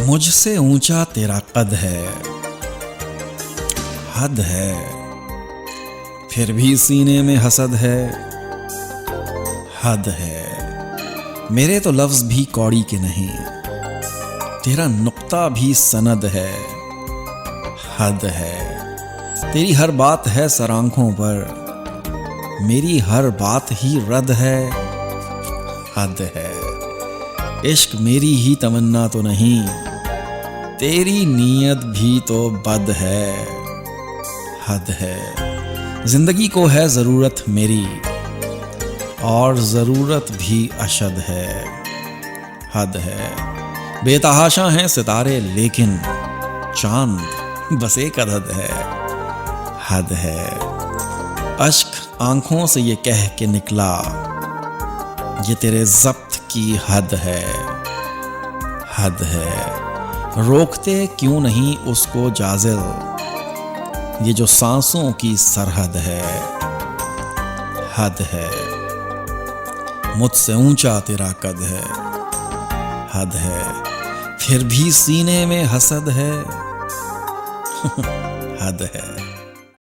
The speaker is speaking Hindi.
मुझसे ऊंचा तेरा कद है, हद है, फिर भी सीने में हसद है, हद है। मेरे तो लफ्ज भी कौड़ी के नहीं, तेरा नुक्ता भी सनद है, हद है। तेरी हर बात है सर आंखों पर, मेरी हर बात ही रद्द है, हद है। इश्क मेरी ही तमन्ना तो नहीं, तेरी नीयत भी तो बद है, हद है। जिंदगी को है जरूरत मेरी, और जरूरत भी अशद है, हद है। बेतहाशा हैं सितारे लेकिन चांद बस एक अदद है, हद है। अश्क आंखों से ये कह के निकला, ये तेरे ज़ब्त की हद है, हद है। रोकते क्यों नहीं उसको जाजिल, ये जो सांसों की सरहद है, हद है। मुझसे ऊंचा तेरा कद है, हद है, फिर भी सीने में हसद है, हद है।